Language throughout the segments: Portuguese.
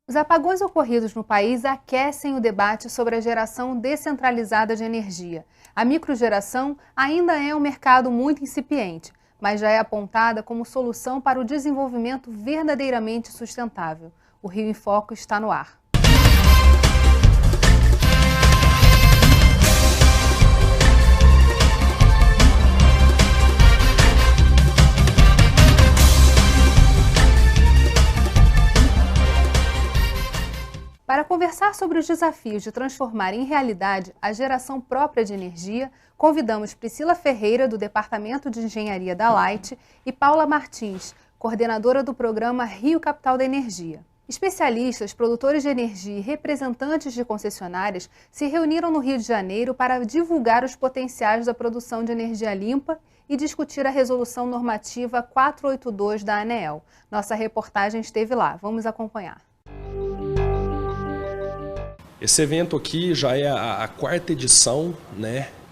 Os apagões ocorridos no país aquecem o debate sobre a geração descentralizada de energia. A microgeração ainda é um mercado muito incipiente, mas já é apontada como solução para o desenvolvimento verdadeiramente sustentável. O Rio em Foco está no ar. Para conversar sobre os desafios de transformar em realidade a geração própria de energia, convidamos Priscila Ferreira, do Departamento de Engenharia da Light, e Paula Martins, coordenadora do programa Rio Capital da Energia. Especialistas, produtores de energia e representantes de concessionárias se reuniram no Rio de Janeiro para divulgar os potenciais da produção de energia limpa e discutir a resolução normativa 482 da ANEEL. Nossa reportagem esteve lá. Vamos acompanhar. Esse evento aqui já é a quarta edição,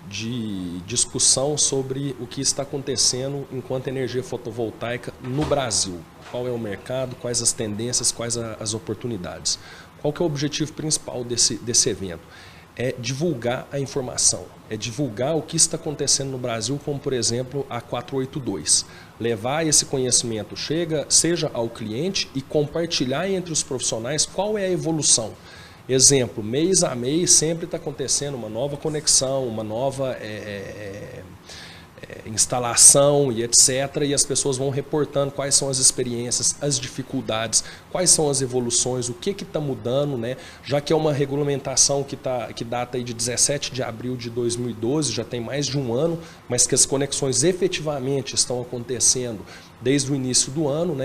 de discussão sobre o que está acontecendo enquanto energia fotovoltaica no Brasil. Qual é o mercado, quais as tendências, quais as oportunidades. Qual que é o objetivo principal desse evento? É divulgar a informação, é divulgar o que está acontecendo no Brasil, como por exemplo a 482. Levar esse conhecimento, seja ao cliente e compartilhar entre os profissionais qual é a evolução. Exemplo, mês a mês sempre está acontecendo uma nova conexão, uma nova instalação e etc. E as pessoas vão reportando quais são as experiências, as dificuldades, quais são as evoluções, o que está mudando, já que é uma regulamentação que data aí de 17 de abril de 2012, já tem mais de um ano, mas que as conexões efetivamente estão acontecendo desde o início do ano,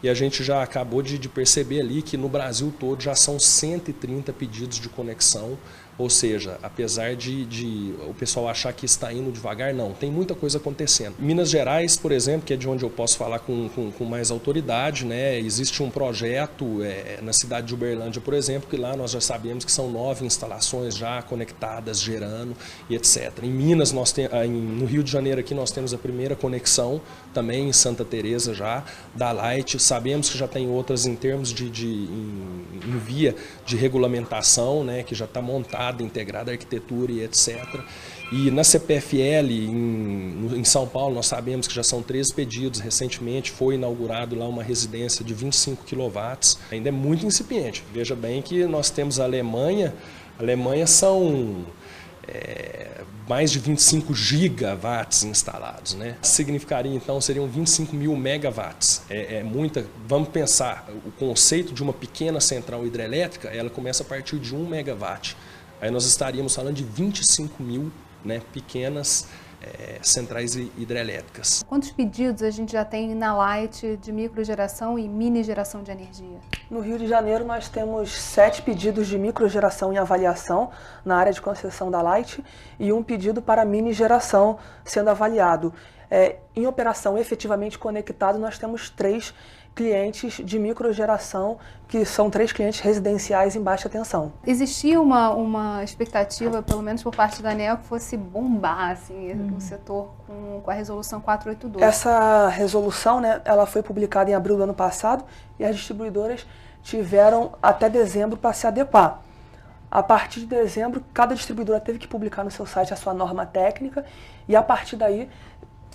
e a gente já acabou de perceber ali que no Brasil todo já são 130 pedidos de conexão, ou seja, apesar de o pessoal achar que está indo devagar, não, tem muita coisa acontecendo. Minas Gerais, por exemplo, que é de onde eu posso falar com mais autoridade, existe um projeto na cidade de Uberlândia, por exemplo, que lá nós já sabemos que são 9 instalações já conectadas, gerando e etc. Em Minas, no Rio de Janeiro aqui nós temos a primeira conexão, também em Santa Teresa já, da Light. Sabemos que já tem outras em termos em via de regulamentação, que já está montada, integrada a arquitetura e etc. E na CPFL, em São Paulo, nós sabemos que já são 13 pedidos. Recentemente foi inaugurado lá uma residência de 25 kW. Ainda é muito incipiente. Veja bem que nós temos a Alemanha. A Alemanha são mais de 25 gigawatts instalados. Significaria, então, seriam 25 mil megawatts. Muita. Vamos pensar, o conceito de uma pequena central hidrelétrica, ela começa a partir de 1 megawatt. Aí nós estaríamos falando de 25 mil pequenas centrais hidrelétricas. Quantos pedidos a gente já tem na Light de microgeração e mini geração de energia? No Rio de Janeiro nós temos 7 pedidos de microgeração em avaliação na área de concessão da Light e um pedido para mini geração sendo avaliado. Em operação efetivamente conectado nós temos 3 clientes de microgeração, que são 3 clientes residenciais em baixa tensão. Existia uma expectativa, pelo menos por parte da ANEEL, que fosse bombar o setor com a resolução 482. Essa resolução, ela foi publicada em abril do ano passado e as distribuidoras tiveram até dezembro para se adequar. A partir de dezembro, cada distribuidora teve que publicar no seu site a sua norma técnica e a partir daí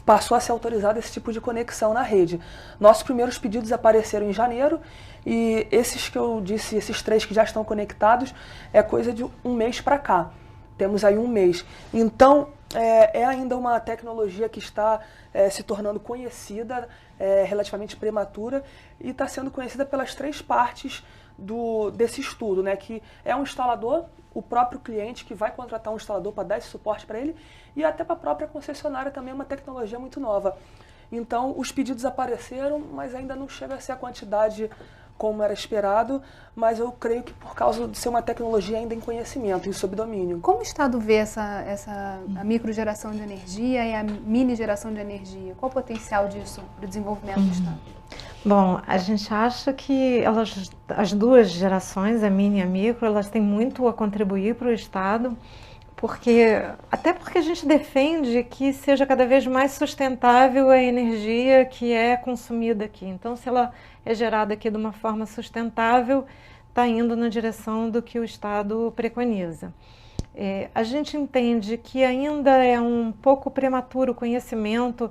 passou a ser autorizado esse tipo de conexão na rede. Nossos primeiros pedidos apareceram em janeiro e esses que eu disse, esses 3 que já estão conectados, é coisa de um mês para cá. Temos aí um mês. Então, é ainda uma tecnologia que está se tornando conhecida, relativamente prematura, e está sendo conhecida pelas 3 partes desse estudo, que é um instalador, o próprio cliente que vai contratar um instalador para dar esse suporte para ele, e até para a própria concessionária também é uma tecnologia muito nova. Então, os pedidos apareceram, mas ainda não chega a ser a quantidade como era esperado, mas eu creio que por causa de ser uma tecnologia ainda em conhecimento, em sob domínio. Como o Estado vê a microgeração de energia e a mini geração de energia? Qual o potencial disso para o desenvolvimento do Estado? Bom, a gente acha que as duas gerações, a mini e a micro, elas têm muito a contribuir para o Estado, até porque a gente defende que seja cada vez mais sustentável a energia que é consumida aqui. Então, se ela é gerada aqui de uma forma sustentável, está indo na direção do que o Estado preconiza. A gente entende que ainda é um pouco prematuro o conhecimento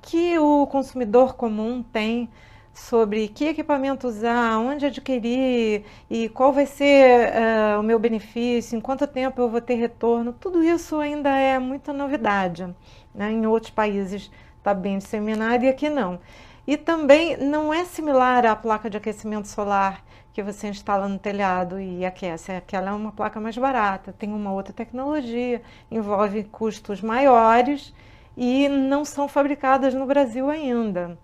que o consumidor comum tem sobre que equipamento usar, onde adquirir e qual vai ser o meu benefício, em quanto tempo eu vou ter retorno. Tudo isso ainda é muita novidade, né? Em outros países está bem disseminado e aqui não. E também não é similar à placa de aquecimento solar que você instala no telhado e aquece. Aquela é uma placa mais barata, tem uma outra tecnologia, envolve custos maiores e não são fabricadas no Brasil ainda.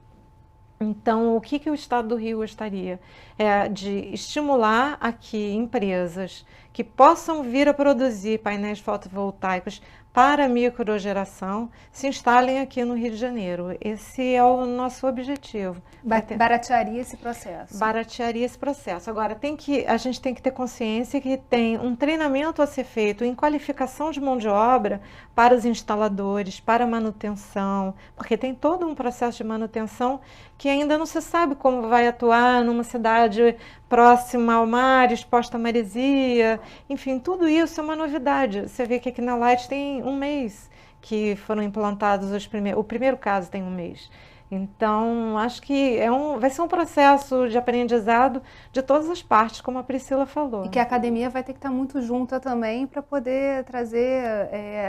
Então, o que o Estado do Rio gostaria? É de estimular aqui empresas que possam vir a produzir painéis fotovoltaicos para microgeração, se instalem aqui no Rio de Janeiro. Esse é o nosso objetivo. Baratearia esse processo. Baratearia esse processo. Agora, a gente tem que ter consciência que tem um treinamento a ser feito em qualificação de mão de obra para os instaladores, para manutenção, porque tem todo um processo de manutenção que ainda não se sabe como vai atuar numa cidade próxima ao mar, exposta à maresia. Enfim, tudo isso é uma novidade. Você vê que aqui na Light tem um mês que foram implantados o primeiro caso tem um mês. Então, acho que vai ser um processo de aprendizado de todas as partes, como a Priscila falou. E que a academia vai ter que estar muito junta também para poder trazer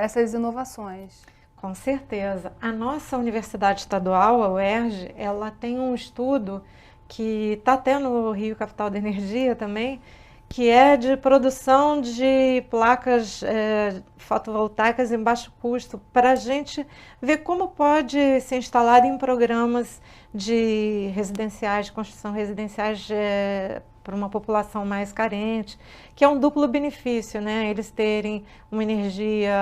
essas inovações. Com certeza. A nossa universidade estadual, a UERJ, ela tem um estudo que está até no Rio Capital da Energia também, que é de produção de placas fotovoltaicas em baixo custo, para a gente ver como pode ser instalado em programas de residenciais, de construção residenciais para uma população mais carente, que é um duplo benefício, né? Eles terem uma energia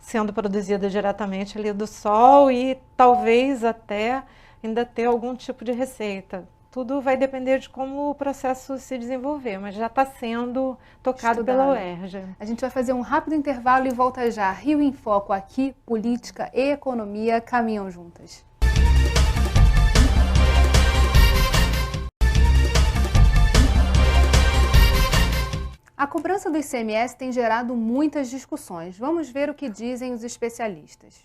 sendo produzida diretamente ali do sol e talvez até ainda ter algum tipo de receita. Tudo vai depender de como o processo se desenvolver, mas já está sendo tocado pela UERJ. A gente vai fazer um rápido intervalo e volta já. Rio em Foco aqui, política e economia caminham juntas. A cobrança do ICMS tem gerado muitas discussões. Vamos ver o que dizem os especialistas.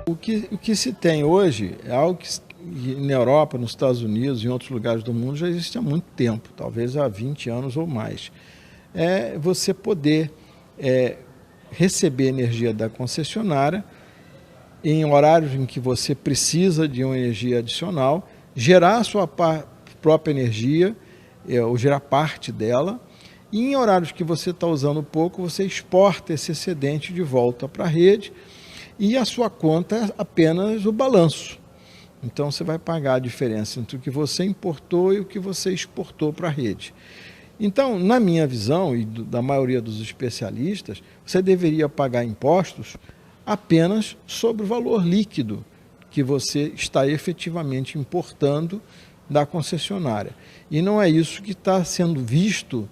O que se tem hoje é algo que na Europa, nos Estados Unidos e em outros lugares do mundo já existe há muito tempo, talvez há 20 anos ou mais. É você poder receber energia da concessionária em horários em que você precisa de uma energia adicional, gerar a sua própria energia, ou gerar parte dela, e em horários que você está usando pouco, você exporta esse excedente de volta para a rede e a sua conta é apenas o balanço. Então você vai pagar a diferença entre o que você importou e o que você exportou para a rede. Então, na minha visão e da maioria dos especialistas, você deveria pagar impostos apenas sobre o valor líquido que você está efetivamente importando da concessionária. E não é isso que está sendo visto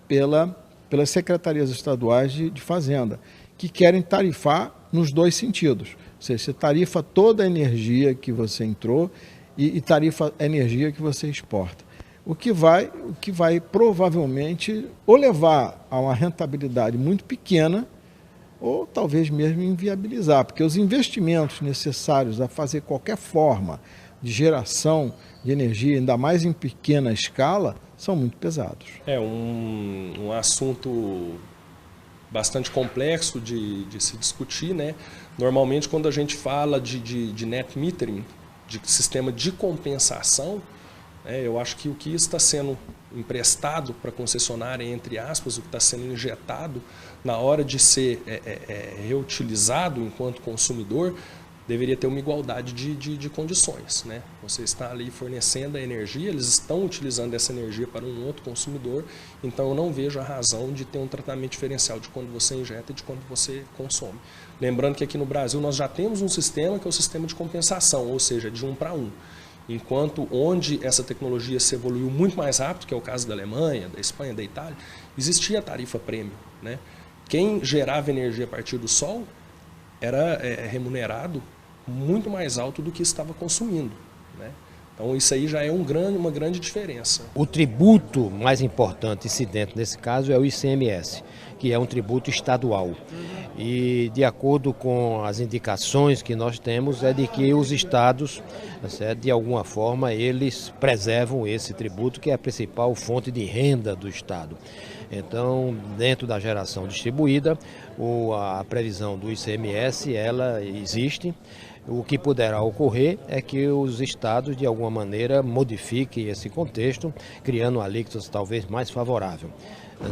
pelas secretarias estaduais de Fazenda, que querem tarifar nos dois sentidos. Ou seja, você tarifa toda a energia que você entrou e tarifa a energia que você exporta. O que vai provavelmente ou levar a uma rentabilidade muito pequena ou talvez mesmo inviabilizar, porque os investimentos necessários a fazer qualquer forma de geração de energia, ainda mais em pequena escala, são muito pesados. É um assunto bastante complexo de se discutir, né? Normalmente, quando a gente fala de net metering, de sistema de compensação, eu acho que o que está sendo emprestado para a concessionária, entre aspas, o que está sendo injetado na hora de ser reutilizado enquanto consumidor, deveria ter uma igualdade de condições, né? Você está ali fornecendo a energia, eles estão utilizando essa energia para um outro consumidor, então eu não vejo a razão de ter um tratamento diferencial de quando você injeta e de quando você consome. Lembrando que aqui no Brasil nós já temos um sistema que é o sistema de compensação, ou seja, de 1 para 1. Enquanto onde essa tecnologia se evoluiu muito mais rápido, que é o caso da Alemanha, da Espanha, da Itália, existia a tarifa prêmio, né? Quem gerava energia a partir do sol era remunerado muito mais alto do que estava consumindo, né? Então isso aí já é uma grande diferença. O tributo mais importante incidente nesse caso é o ICMS, que é um tributo estadual. E de acordo com as indicações que nós temos, é de que os estados, de alguma forma, eles preservam esse tributo, que é a principal fonte de renda do estado. Então, dentro da geração distribuída, a previsão do ICMS, ela existe. O que poderá ocorrer é que os estados, de alguma maneira, modifiquem esse contexto, criando alíquotas talvez mais favorável.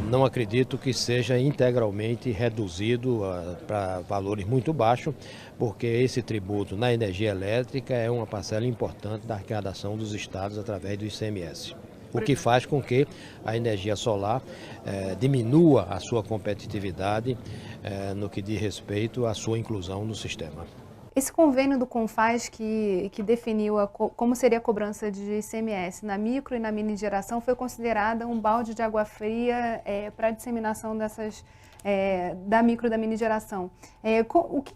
Não acredito que seja integralmente reduzido para valores muito baixos, porque esse tributo na energia elétrica é uma parcela importante da arrecadação dos estados através do ICMS. O que faz com que a energia solar diminua a sua competitividade no que diz respeito à sua inclusão no sistema. Esse convênio do CONFAZ que definiu como seria a cobrança de ICMS na micro e na mini geração foi considerada um balde de água fria para a disseminação da micro e da mini geração.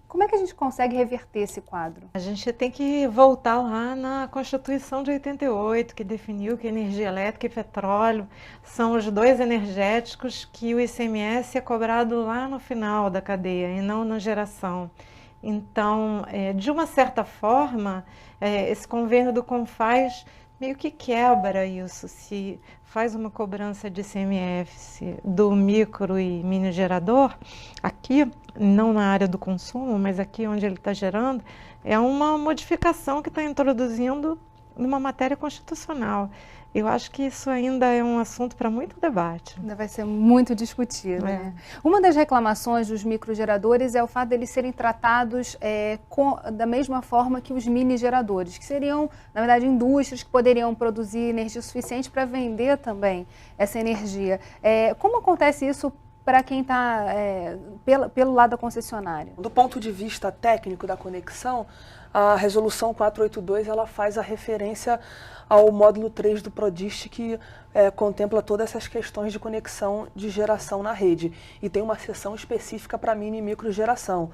Como é que a gente consegue reverter esse quadro? A gente tem que voltar lá na Constituição de 88, que definiu que energia elétrica e petróleo são os dois energéticos que o ICMS é cobrado lá no final da cadeia e não na geração. Então, de uma certa forma, esse convênio do CONFAZ meio que quebra isso. Se faz uma cobrança de ICMS do micro e mini gerador, aqui, não na área do consumo, mas aqui onde ele está gerando, é uma modificação que está introduzindo numa matéria constitucional. Eu acho que isso ainda é um assunto para muito debate. Ainda vai ser muito discutido, né? Uma das reclamações dos microgeradores é o fato deles serem tratados da mesma forma que os mini geradores, que seriam, na verdade, indústrias que poderiam produzir energia suficiente para vender também essa energia. Como acontece isso para quem está pelo lado da concessionária? Do ponto de vista técnico da conexão, a resolução 482 ela faz a referência ao módulo 3 do PRODIST, que contempla todas essas questões de conexão de geração na rede. E tem uma seção específica para mini e micro geração.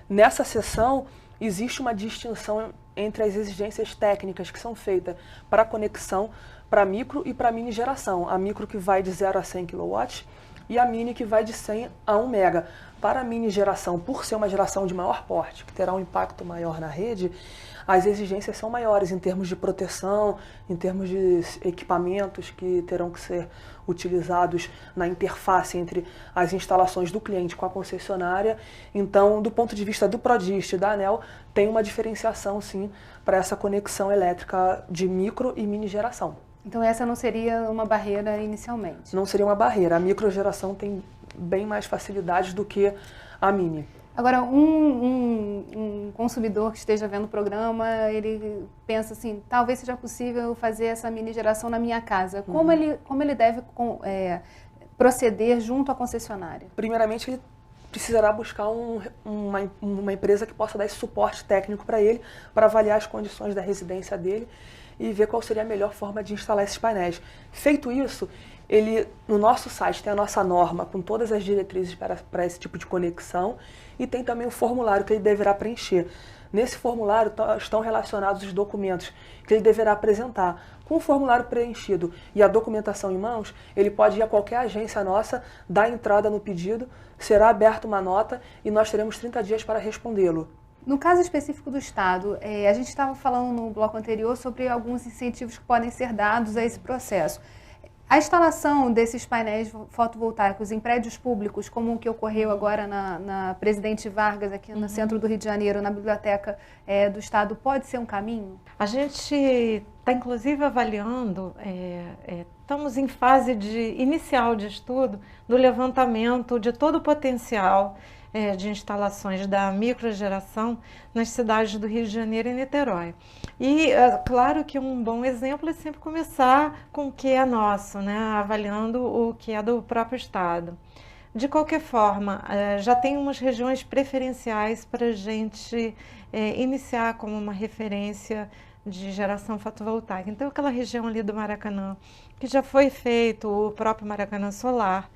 Nessa seção, existe uma distinção entre as exigências técnicas que são feitas para a conexão para micro e para mini geração. A micro que vai de 0 a 100 kW e a mini que vai de 100 a 1 MB. Para a mini geração, por ser uma geração de maior porte, que terá um impacto maior na rede, as exigências são maiores em termos de proteção, em termos de equipamentos que terão que ser utilizados na interface entre as instalações do cliente com a concessionária. Então, do ponto de vista do PRODIST e da ANEEL, tem uma diferenciação, sim, para essa conexão elétrica de micro e mini geração. Então essa não seria uma barreira inicialmente? Não seria uma barreira. A microgeração tem bem mais facilidades do que a mini. Agora, um consumidor que esteja vendo o programa, ele pensa assim, talvez seja possível fazer essa mini geração na minha casa. Como ele deve proceder junto à concessionária? Primeiramente, ele precisará buscar uma empresa que possa dar esse suporte técnico para ele, para avaliar as condições da residência dele e ver qual seria a melhor forma de instalar esses painéis. Feito isso, no nosso site tem a nossa norma com todas as diretrizes para esse tipo de conexão e tem também o formulário que ele deverá preencher. Nesse formulário estão relacionados os documentos que ele deverá apresentar. Com o formulário preenchido e a documentação em mãos, ele pode ir a qualquer agência nossa, dar entrada no pedido, será aberta uma nota e nós teremos 30 dias para respondê-lo. No caso específico do Estado, a gente estava falando no bloco anterior sobre alguns incentivos que podem ser dados a esse processo. A instalação desses painéis fotovoltaicos em prédios públicos, como o que ocorreu agora na Presidente Vargas, aqui no centro do Rio de Janeiro, na Biblioteca do Estado, pode ser um caminho? A gente está, inclusive, avaliando, estamos em fase inicial de estudo do levantamento de todo o potencial de instalações da microgeração nas cidades do Rio de Janeiro e Niterói. E claro que um bom exemplo é sempre começar com o que é nosso, né? Avaliando o que é do próprio Estado. De qualquer forma, já tem umas regiões preferenciais para a gente iniciar como uma referência de geração fotovoltaica. Então, aquela região ali do Maracanã, que já foi feito o próprio Maracanã Solar,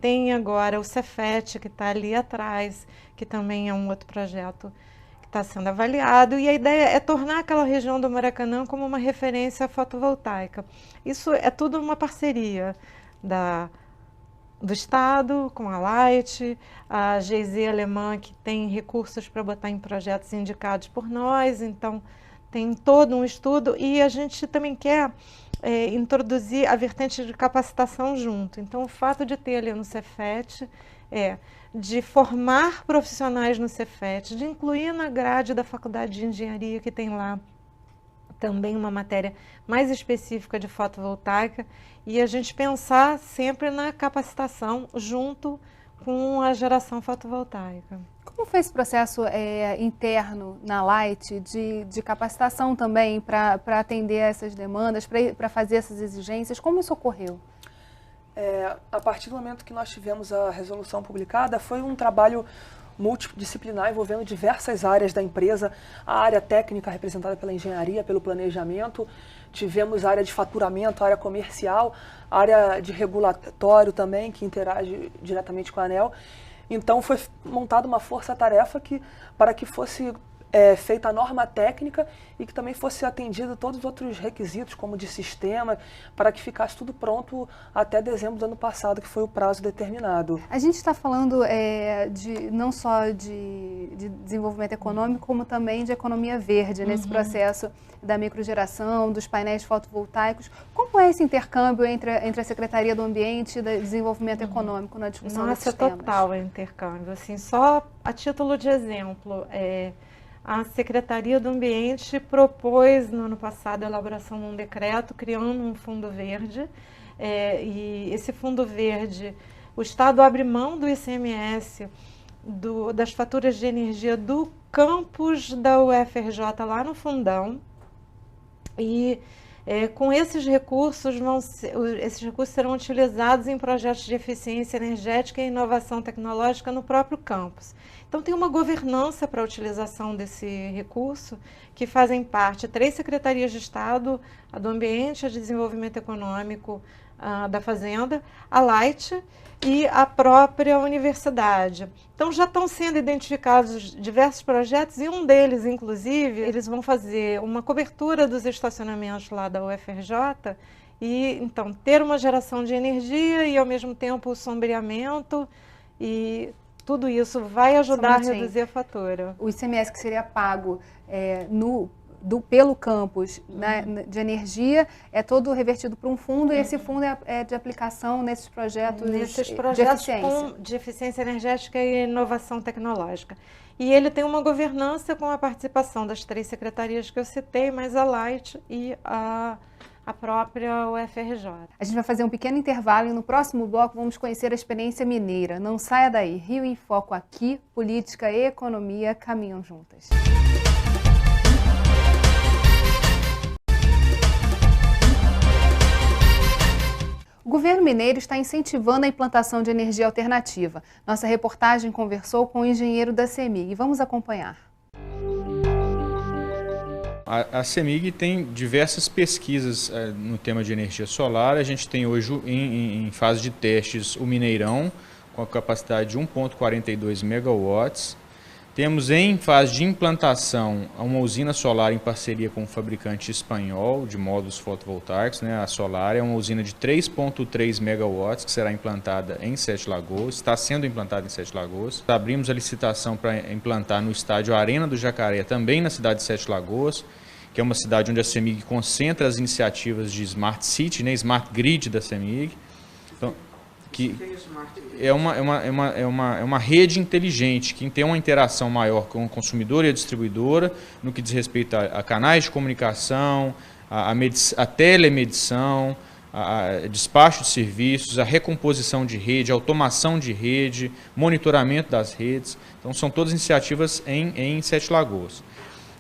tem agora o Cefet, que está ali atrás, que também é um outro projeto que está sendo avaliado, e a ideia é tornar aquela região do Maracanã como uma referência fotovoltaica. Isso é tudo uma parceria do Estado com a Light, a GZ alemã, que tem recursos para botar em projetos indicados por nós, então tem todo um estudo, e a gente também quer introduzir a vertente de capacitação junto. Então, o fato de ter ali no Cefet de formar profissionais no Cefet, de incluir na grade da Faculdade de Engenharia, que tem lá também uma matéria mais específica de fotovoltaica, e a gente pensar sempre na capacitação junto com a geração fotovoltaica. Como foi esse processo interno na Light de capacitação também para atender essas demandas, para fazer essas exigências? Como isso ocorreu? A partir do momento que nós tivemos a resolução publicada, foi um trabalho multidisciplinar envolvendo diversas áreas da empresa, a área técnica representada pela engenharia, pelo planejamento, tivemos a área de faturamento, a área comercial, a área de regulatório também, que interage diretamente com a ANEEL. Então foi montada uma força-tarefa para que fosse feita a norma técnica e que também fosse atendido todos os outros requisitos, como de sistema, para que ficasse tudo pronto até dezembro do ano passado, que foi o prazo determinado. A gente está falando não só de desenvolvimento econômico, como também de economia verde, nesse processo da microgeração, dos painéis fotovoltaicos. Como é esse intercâmbio entre a Secretaria do Ambiente e do Desenvolvimento Econômico na discussão desses temas? Total intercâmbio. Assim, só a título de exemplo, a Secretaria do Ambiente propôs no ano passado a elaboração de um decreto criando um fundo verde, e esse fundo verde, o Estado abre mão do ICMS, das faturas de energia do campus da UFRJ lá no Fundão, e com esses recursos serão utilizados em projetos de eficiência energética e inovação tecnológica no próprio campus. Então tem uma governança para a utilização desse recurso, que fazem parte 3 secretarias de Estado, a do Ambiente, a de Desenvolvimento Econômico, a da Fazenda, a Light e a própria universidade. Então já estão sendo identificados diversos projetos, e um deles, inclusive, eles vão fazer uma cobertura dos estacionamentos lá da UFRJ, e então ter uma geração de energia e ao mesmo tempo o sombreamento, e tudo isso vai ajudar a reduzir a fatura. O ICMS que seria pago pelo campus, né, de energia é todo revertido para um fundo, e esse fundo é de aplicação nesses projetos de eficiência. De eficiência energética e inovação tecnológica. E ele tem uma governança com a participação das 3 secretarias que eu citei, mais a Light e a própria UFRJ. A gente vai fazer um pequeno intervalo e no próximo bloco vamos conhecer a experiência mineira. Não saia daí. Rio em Foco aqui, política e economia caminham juntas. O governo mineiro está incentivando a implantação de energia alternativa. Nossa reportagem conversou com o engenheiro da CEMIG. Vamos acompanhar. A CEMIG tem diversas pesquisas no tema de energia solar. A gente tem hoje em fase de testes o Mineirão, com a capacidade de 1,42 megawatts. Temos em fase de implantação uma usina solar em parceria com um fabricante espanhol de módulos fotovoltaicos, né? A Solar é uma usina de 3,3 megawatts que será implantada em Sete Lagoas, está sendo implantada em Sete Lagoas. Abrimos a licitação para implantar no estádio Arena do Jacaré, também na cidade de Sete Lagoas, que é uma cidade onde a CEMIG concentra as iniciativas de Smart City, né? Smart Grid da CEMIG. Então, que é uma rede inteligente, que tem uma interação maior com o consumidor e a distribuidora, no que diz respeito a canais de comunicação, a telemedição, a despacho de serviços, a recomposição de rede, a automação de rede, monitoramento das redes. Então são todas iniciativas em Sete Lagoas.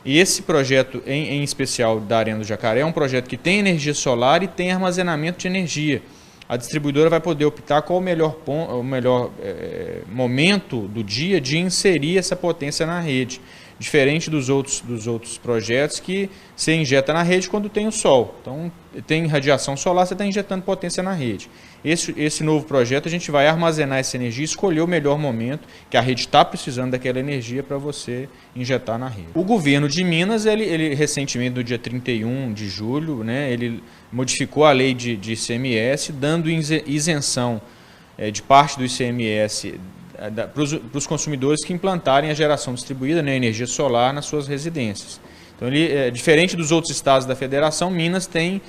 E esse projeto, em especial da Arena do Jacaré, é um projeto que tem energia solar e tem armazenamento de energia. A distribuidora vai poder optar qual o melhor momento do dia de inserir essa potência na rede. diferente dos outros projetos que você injeta na rede quando tem o sol. Então, tem radiação solar, você está injetando potência na rede. Esse novo projeto, a gente vai armazenar essa energia e escolher o melhor momento, que a rede está precisando daquela energia para você injetar na rede. O governo de Minas, ele recentemente, no dia 31 de julho, né, ele modificou a lei de ICMS, dando isenção de parte do ICMS para os consumidores que implantarem a geração distribuída, né, energia solar, nas suas residências. Então, diferente dos outros estados da federação, Minas tem,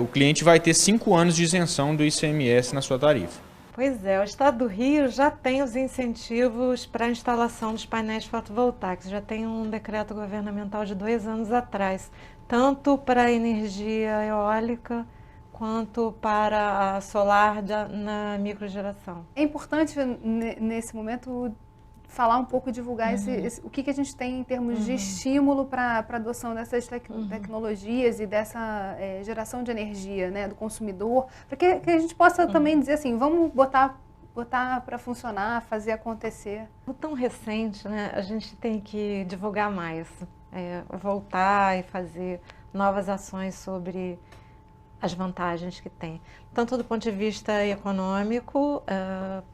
o cliente vai ter 5 anos de isenção do ICMS na sua tarifa. Pois é, o estado do Rio já tem os incentivos para a instalação dos painéis fotovoltaicos, já tem um decreto governamental de 2 anos atrás, tanto para a energia eólica quanto para a solar na microgeração. É importante, nesse momento, falar um pouco e divulgar o que a gente tem em termos de estímulo para a adoção dessas tecnologias e dessa geração de energia, né, do consumidor, para que a gente possa também dizer assim, vamos botar para funcionar, fazer acontecer. Tão recente, né, a gente tem que divulgar mais, voltar e fazer novas ações sobre as vantagens que tem, tanto do ponto de vista econômico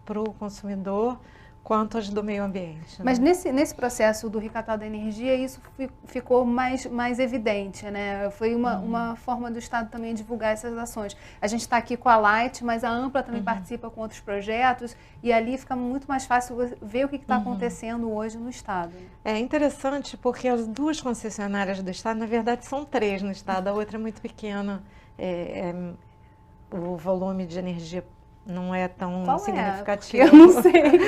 para o consumidor, quanto as do meio ambiente. Mas nesse processo do Ricatal da Energia, isso ficou mais evidente, né? Foi uma forma do Estado também divulgar essas ações. A gente está aqui com a Light, mas a Ampla também participa com outros projetos, e ali fica muito mais fácil ver o que está acontecendo hoje no Estado. É interessante porque as 2 concessionárias do Estado, na verdade são 3 no Estado, a outra é muito pequena, o volume de energia não é tão significativo. Eu não sei.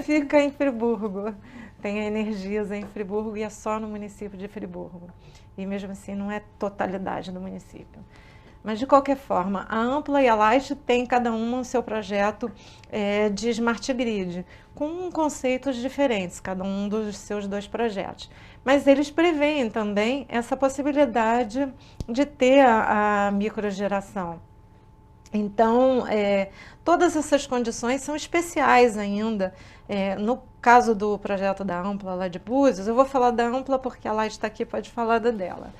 Fica em Friburgo. Tem a Energisa em Friburgo e é só no município de Friburgo. E mesmo assim não é totalidade do município. Mas de qualquer forma, a Ampla e a Light têm cada uma o seu projeto de Smart Grid, com conceitos diferentes, cada um dos seus 2 projetos. Mas eles preveem também essa possibilidade de ter a microgeração. Então, todas essas condições são especiais ainda. No caso do projeto da Ampla lá de Búzios, eu vou falar da Ampla porque ela está aqui, pode falar da dela.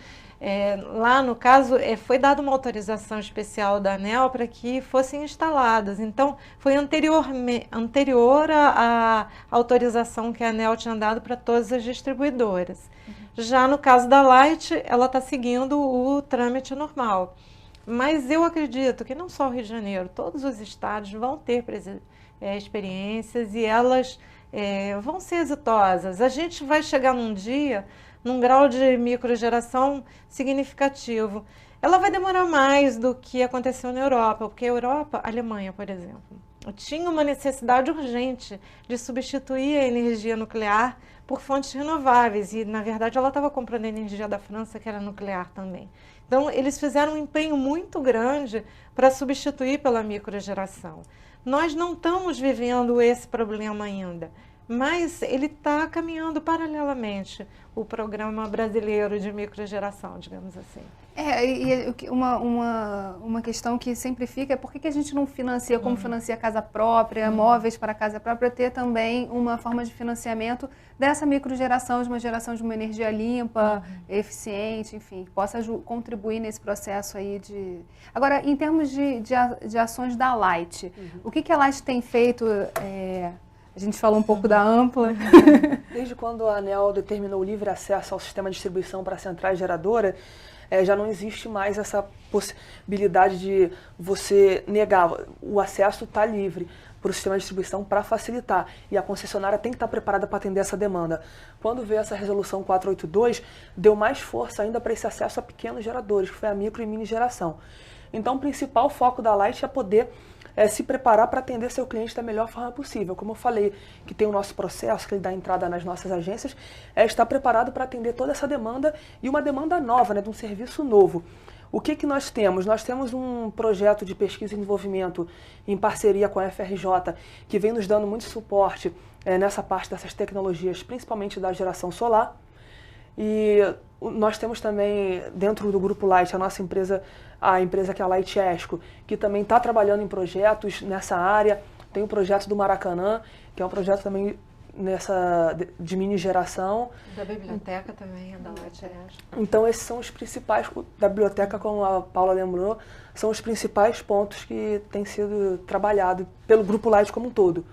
Lá no caso, foi dada uma autorização especial da ANEEL para que fossem instaladas. Então, foi anterior à autorização que a ANEEL tinha dado para todas as distribuidoras. Já no caso da Light, ela está seguindo o trâmite normal. Mas eu acredito que não só o Rio de Janeiro, todos os estados vão ter experiências e elas vão ser exitosas. A gente vai chegar num dia, num grau de microgeração significativo. Ela vai demorar mais do que aconteceu na Europa, porque a Europa, a Alemanha, por exemplo, tinha uma necessidade urgente de substituir a energia nuclear por fontes renováveis e, na verdade, ela estava comprando a energia da França, que era nuclear também. Então, eles fizeram um empenho muito grande para substituir pela microgeração. Nós não estamos vivendo esse problema ainda, mas ele está caminhando paralelamente o programa brasileiro de microgeração, digamos assim. Uma questão que sempre fica é por que a gente não financia como financia casa própria, móveis para casa própria, ter também uma forma de financiamento dessa microgeração, de uma energia limpa, eficiente, enfim, que possa contribuir nesse processo aí de... Agora, em termos de ações da Light, o que a Light tem feito... A gente falou um pouco da Ampla. Desde quando a ANEEL determinou o livre acesso ao sistema de distribuição para centrais geradoras, já não existe mais essa possibilidade de você negar. O acesso está livre para o sistema de distribuição para facilitar. E a concessionária tem que estar preparada para atender essa demanda. Quando veio essa resolução 482, deu mais força ainda para esse acesso a pequenos geradores, que foi a micro e mini geração. Então, o principal foco da Light é poder se preparar para atender seu cliente da melhor forma possível. Como eu falei, que tem o nosso processo, que ele dá entrada nas nossas agências, estar preparado para atender toda essa demanda e uma demanda nova, né, de um serviço novo. O que nós temos? Nós temos um projeto de pesquisa e desenvolvimento em parceria com a FRJ, que vem nos dando muito suporte nessa parte dessas tecnologias, principalmente da geração solar. E nós temos também, dentro do Grupo Light, a nossa empresa, a empresa que é a Light Esco, que também está trabalhando em projetos nessa área. Tem o projeto do Maracanã, que é um projeto também de mini geração. Da biblioteca também, da Light. Então esses são os principais, da biblioteca, como a Paula lembrou, são os principais pontos que têm sido trabalhados pelo Grupo Light como um todo.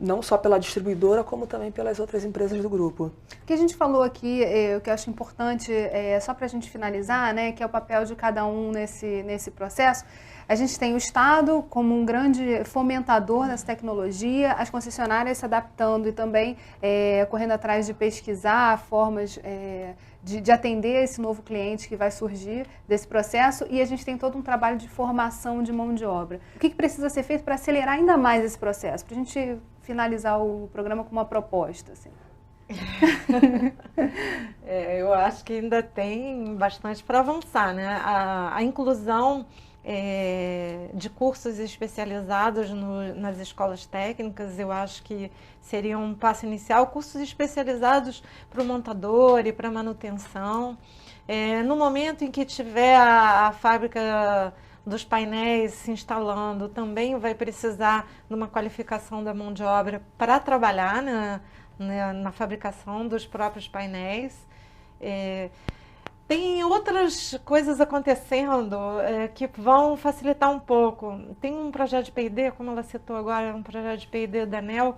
Não só pela distribuidora, como também pelas outras empresas do grupo. O que a gente falou aqui, o que eu acho importante, só para a gente finalizar, né, que é o papel de cada um nesse processo. A gente tem o Estado como um grande fomentador dessa tecnologia, as concessionárias se adaptando e também correndo atrás de pesquisar formas de atender esse novo cliente que vai surgir desse processo, e a gente tem todo um trabalho de formação de mão de obra. O que precisa ser feito para acelerar ainda mais esse processo? Para a gente finalizar o programa com uma proposta, assim. Eu acho que ainda tem bastante para avançar, né? A inclusão de cursos especializados nas escolas técnicas, eu acho que seria um passo inicial. Cursos especializados para o montador e para manutenção. No momento em que tiver a fábrica dos painéis se instalando, também vai precisar de uma qualificação da mão de obra para trabalhar na fabricação dos próprios painéis. Tem outras coisas acontecendo que vão facilitar um pouco. Tem um projeto de P&D, como ela citou agora, um projeto de P&D da ANEEL,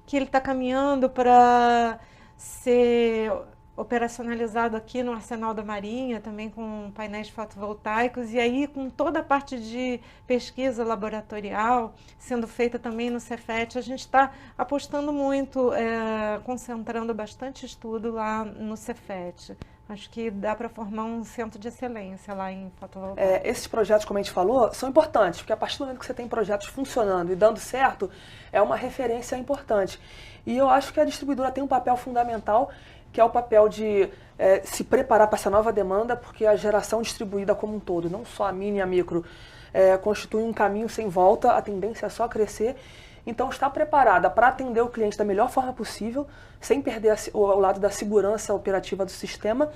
que ele está caminhando para ser operacionalizado aqui no Arsenal da Marinha, também com painéis fotovoltaicos, e aí com toda a parte de pesquisa laboratorial sendo feita também no Cefet. A gente está apostando muito, concentrando bastante estudo lá no Cefet. Acho que dá para formar um centro de excelência lá em fotovoltaica. Esses projetos, como a gente falou, são importantes, porque a partir do momento que você tem projetos funcionando e dando certo, é uma referência importante. E eu acho que a distribuidora tem um papel fundamental, que é o papel de se preparar para essa nova demanda, porque a geração distribuída como um todo, não só a mini e a micro, constitui um caminho sem volta, a tendência é só crescer. Então, está preparada para atender o cliente da melhor forma possível, sem perder o lado da segurança operativa do sistema,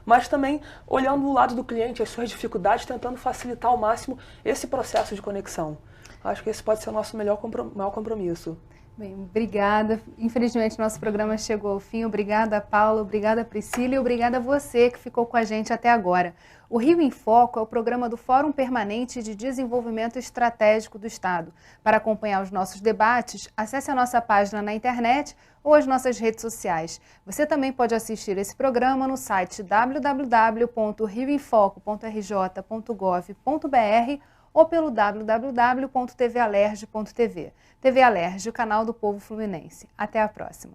mas também olhando o lado do cliente, as suas dificuldades, tentando facilitar ao máximo esse processo de conexão. Acho que esse pode ser o nosso maior compromisso. Bem, obrigada. Infelizmente, nosso programa chegou ao fim. Obrigada, Paula, obrigada, Priscila, e obrigada a você que ficou com a gente até agora. O Rio em Foco é o programa do Fórum Permanente de Desenvolvimento Estratégico do Estado. Para acompanhar os nossos debates, acesse a nossa página na internet ou as nossas redes sociais. Você também pode assistir esse programa no site www.rioemfoco.rj.gov.br ou pelo www.tvalerj.tv. TV Alerj, o canal do povo fluminense. Até a próxima.